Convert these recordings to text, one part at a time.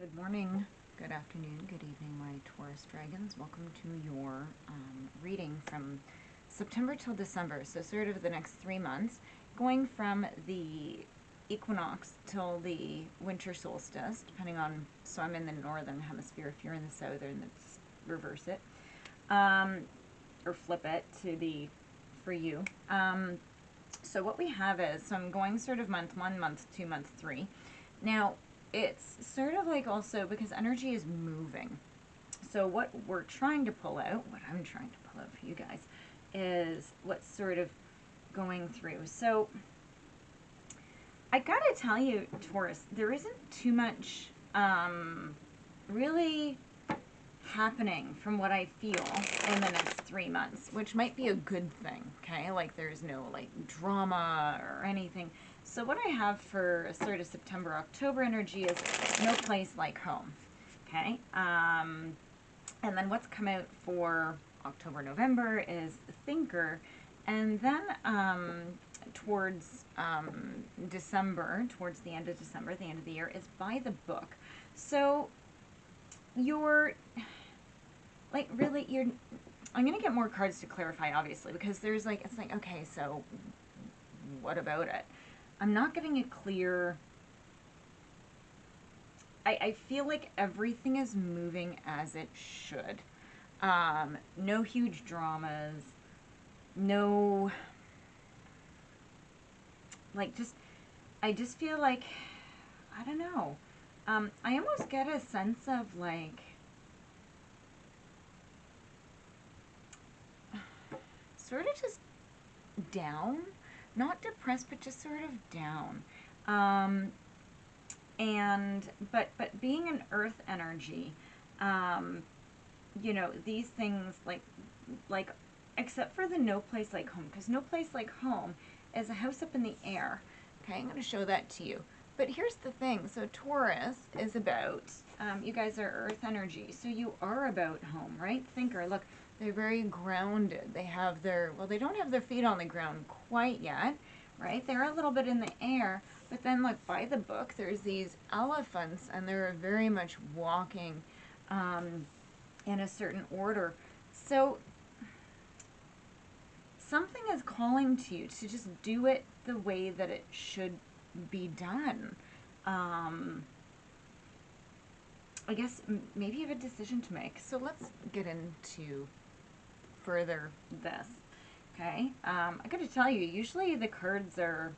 Good morning, good afternoon, good evening, my Taurus dragons. Welcome to your reading from September till December, so sort of the next 3 months, going from the equinox till the winter solstice, depending on, so I'm in the northern hemisphere. If you're in the southern, let's reverse it, or flip it to the, for you. So what we have is, so I'm going sort of month 1, month 2, month 3. Now, it's sort of like also because energy is moving. So what we're trying to pull out, what I'm trying to pull out for you guys, is what's sort of going through. So I gotta tell you, Taurus, there isn't too much really happening from what I feel in the next 3 months, which might be a good thing, okay? Like there's no like drama or anything. So what I have for sort of September, October energy is no place like home, okay? And then what's come out for October, November is thinker. And then towards December, towards the end of December, the end of the year, is by the book. So you're, like, really, I'm going to get more cards to clarify, obviously, because there's like, it's like, okay, so what about it? I'm not getting a clear, I feel like everything is moving as it should. No huge dramas, no, like I just feel like, I don't know. I almost get a sense of like, sort of just down, not depressed, but just sort of down. But being an earth energy, you know, these things like, except for the no place like home, because no place like home is a house up in the air. Okay, I'm going to show that to you. But here's the thing. So Taurus is about, you guys are earth energy, so you are about home, right? Thinker, look, they're very grounded. They have their, well, they don't have their feet on the ground quite yet, right? They're a little bit in the air, but then look, by the book, there's these elephants, and they're very much walking in a certain order. So something is calling to you to just do it the way that it should be done. I guess maybe you have a decision to make. So let's get into further this. Okay, I gotta tell you, usually the cards are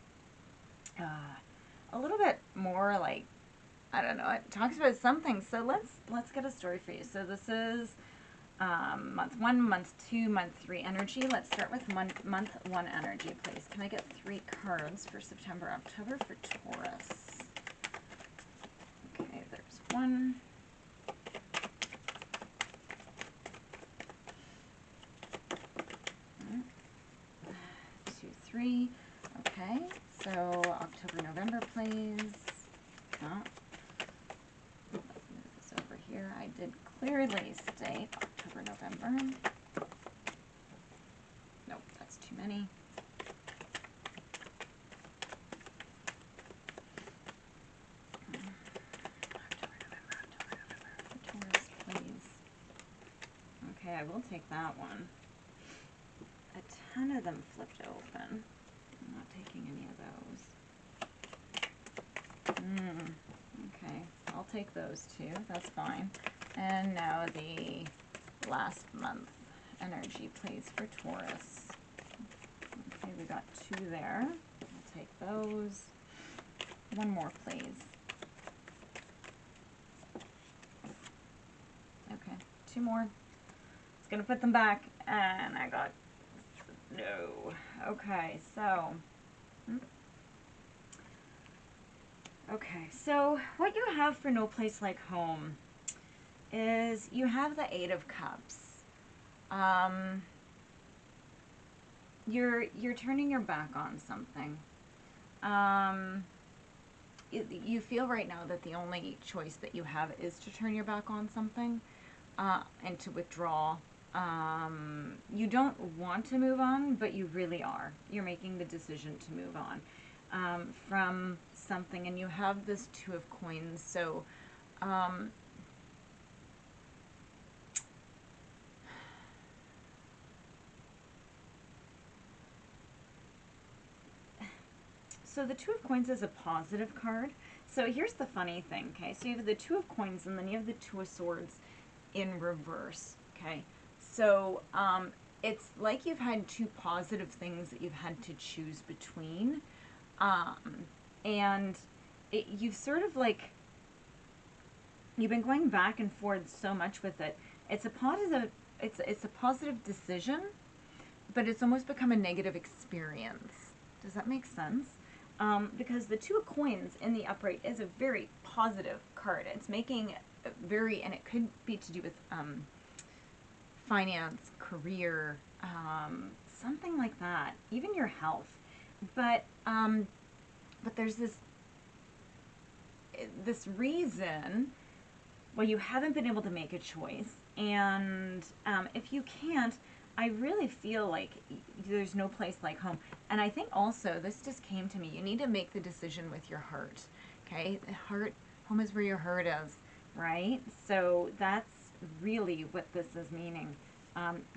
a little bit more like, I don't know, it talks about something. So let's get a story for you. So this is month 1, month 2, month 3 energy. Let's start with month 1 energy, please. Can I get 3 cards for September, October for Taurus? Okay, there's 1. 2, 3. Okay, so October, November, please. Oh, let's move this over here. I did clearly state October, November. Nope, that's too many. Taurus, please. Okay, I will take that one. A ton of them flipped open. I'm not taking any of those. Okay, I'll take those two. That's fine. And now the last month energy, please, for Taurus. Okay, we got 2 there. I'll take those. 1 more, please. Okay, 2 more. It's gonna put them back, and I got no. Okay, so okay, so what you have for no place like home is you have the 8 of Cups. You're turning your back on something. You feel right now that the only choice that you have is to turn your back on something and to withdraw. You don't want to move on, but you really are. You're making the decision to move on from something, and you have this 2 of coins. So Um, so the Two of Coins is a positive card. So here's the funny thing, okay? So you have the Two of Coins and then you have the Two of Swords in reverse, okay? So it's like you've had two positive things that you've had to choose between. And you've sort of like, you've been going back and forth so much with it. It's a positive decision, but it's almost become a negative experience. Does that make sense? Because the Two of Coins in the upright is a very positive card. It's making very, and it could be to do with finance, career, something like that, even your health. But there's this reason why you haven't been able to make a choice, and if you can't, I really feel like there's no place like home. And I think also, this just came to me, you need to make the decision with your heart, okay? Home is where your heart is, right? So that's really what this is meaning.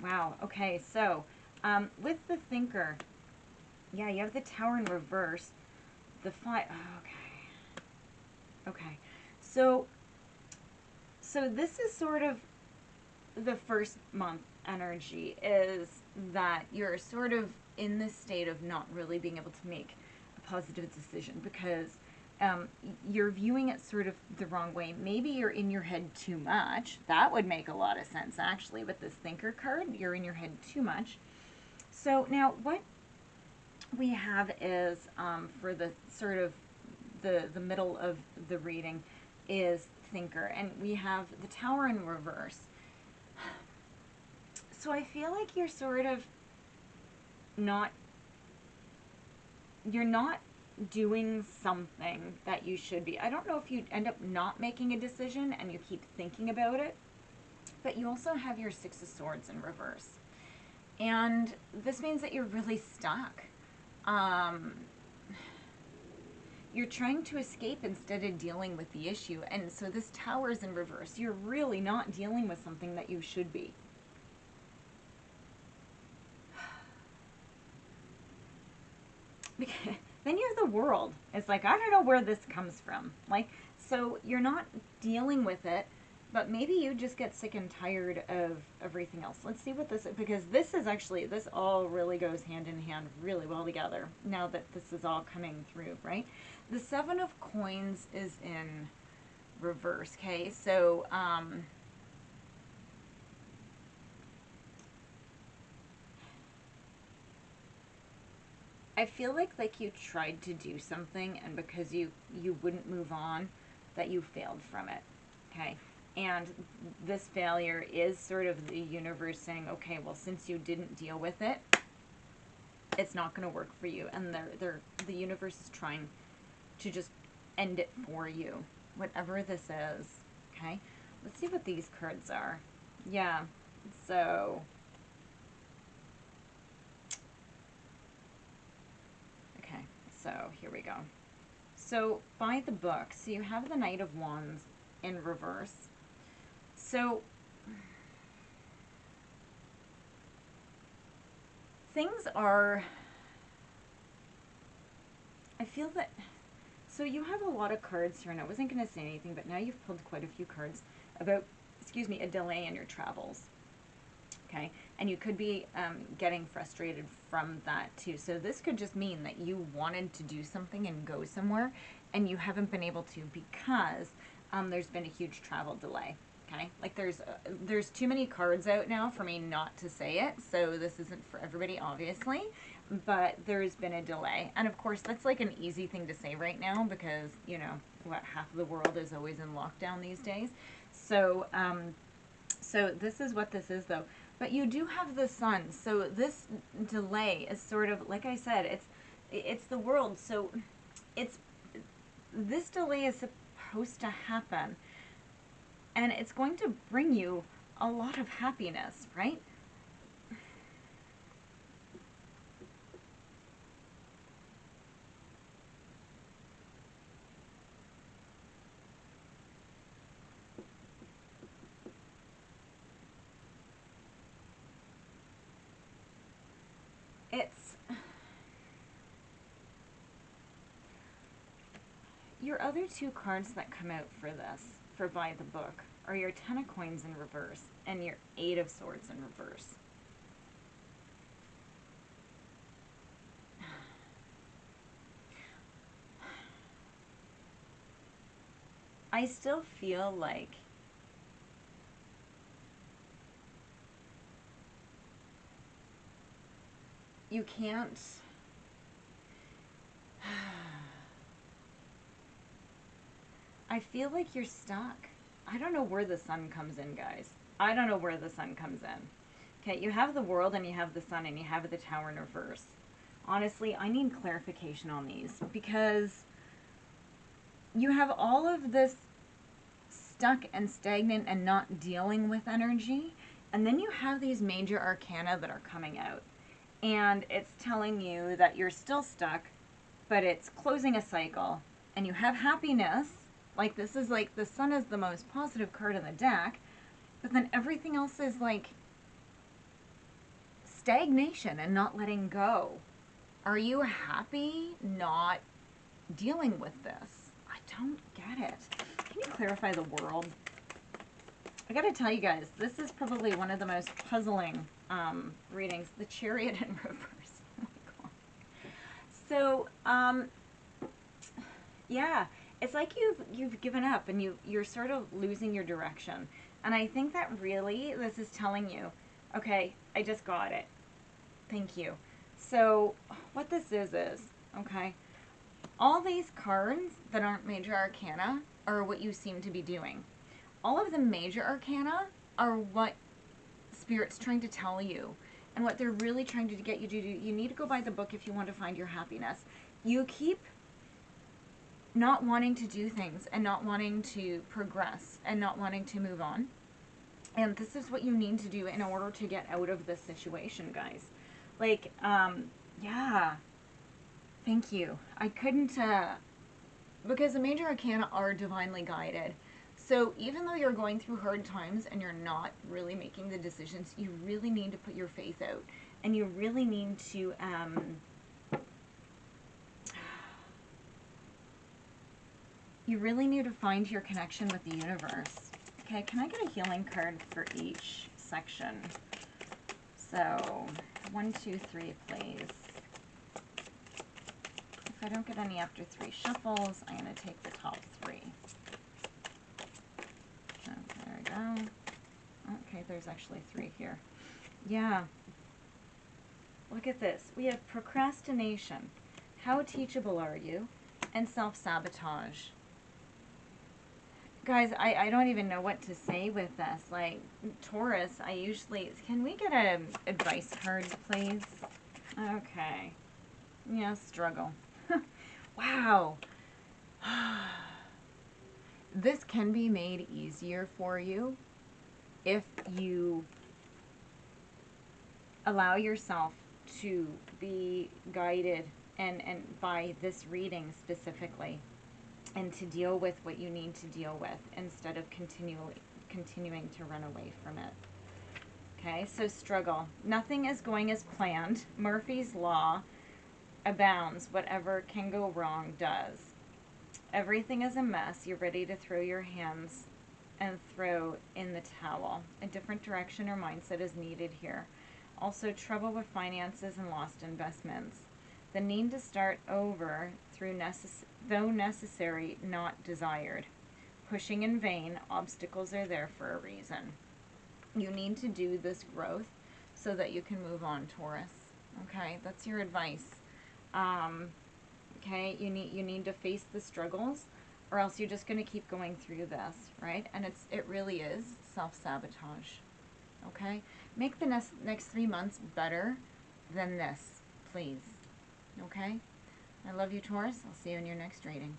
Wow, okay, so with the thinker, yeah, you have the Tower in reverse, the fire, okay. So this is sort of the first month energy, is that you're sort of in this state of not really being able to make a positive decision because you're viewing it sort of the wrong way. Maybe you're in your head too much. That would make a lot of sense, actually, with this thinker card. You're in your head too much. So now what we have is, for the sort of the middle of the reading, is thinker, and we have the Tower in reverse. So I feel like you're sort of you're not doing something that you should be. I don't know if you end up not making a decision and you keep thinking about it, but you also have your Six of Swords in reverse. And this means that you're really stuck. You're trying to escape instead of dealing with the issue. And so this Tower is in reverse. You're really not dealing with something that you should be. Because then you have the World. It's like, I don't know where this comes from. Like, so you're not dealing with it, but maybe you just get sick and tired of everything else. Let's see what this is, because this is actually, this all really goes hand in hand really well together now that this is all coming through, right? The Seven of Coins is in reverse, okay? So, I feel like you tried to do something, and because you wouldn't move on, that you failed from it, okay? And this failure is sort of the universe saying, okay, well, since you didn't deal with it, it's not going to work for you. And the universe is trying to just end it for you, whatever this is, okay? Let's see what these cards are. Yeah, so... okay, so here we go. So by the book, so you have the Knight of Wands in reverse. So things are, I feel that, so you have a lot of cards here, and I wasn't going to say anything, but now you've pulled quite a few cards about, excuse me, a delay in your travels. Okay, and you could be getting frustrated from that too. So this could just mean that you wanted to do something and go somewhere, and you haven't been able to because there's been a huge travel delay. Okay, like there's too many cards out now for me not to say it, so this isn't for everybody, obviously, but there's been a delay. And of course, that's like an easy thing to say right now because, you know, what, half of the world is always in lockdown these days. So, so this is what this is, though. But you do have the Sun, so this delay is sort of, like I said, it's the World, so this delay is supposed to happen, and it's going to bring you a lot of happiness, right? it's... Your other two cards that come out for this, for by the book, are your Ten of Coins in reverse and your Eight of Swords in reverse. I still feel like you can't... I feel like you're stuck. I don't know where the sun comes in, guys. I don't know where the sun comes in. Okay, you have the World and you have the Sun and you have the Tower in reverse. Honestly, I need clarification on these because you have all of this stuck and stagnant and not dealing with energy, and then you have these major arcana that are coming out. And it's telling you that you're still stuck, but it's closing a cycle. And you have happiness. Like, this is like, the Sun is the most positive card in the deck. But then everything else is like stagnation and not letting go. Are you happy not dealing with this? I don't get it. Can you clarify the World? I gotta tell you guys, this is probably one of the most puzzling readings. The Chariot in reverse. Oh my God. So, yeah, it's like you've given up and you're sort of losing your direction. And I think that really this is telling you, okay, I just got it. Thank you. So what this is, okay, all these cards that aren't major arcana are what you seem to be doing. All of the major arcana are what Spirit's trying to tell you and what they're really trying to get you to do. You need to go by the book if you want to find your happiness. You keep not wanting to do things and not wanting to progress and not wanting to move on. And this is what you need to do in order to get out of this situation, guys. Like, yeah. Thank you. I couldn't, because the major arcana are divinely guided. So even though you're going through hard times and you're not really making the decisions, you really need to put your faith out. And you really need to, you really need to find your connection with the universe. Okay, can I get a healing card for each section? So, 1, 2, 3, please. If I don't get any after 3 shuffles, I'm going to take the top 3. So, there we go. Okay, there's actually 3 here. Yeah. Look at this. We have procrastination. How teachable are you? And self-sabotage. Guys, I don't even know what to say with this. Like, Taurus, I usually... Can we get an advice card, please? Okay. Yeah, struggle. Wow. This can be made easier for you if you allow yourself to be guided and by this reading specifically, and to deal with what you need to deal with instead of continuing to run away from it. Okay, so struggle. Nothing is going as planned. Murphy's Law abounds. Whatever can go wrong does. Everything is a mess. You're ready to throw your hands and throw in the towel. A different direction or mindset is needed here. Also, trouble with finances and lost investments. The need to start over though necessary, not desired. Pushing in vain, obstacles are there for a reason. You need to do this growth so that you can move on, Taurus. Okay, that's your advice. Okay, you need to face the struggles, or else you're just going to keep going through this, right? And it really is self-sabotage. Okay, make the next 3 months better than this, please. Okay, I love you, Taurus. I'll see you in your next reading.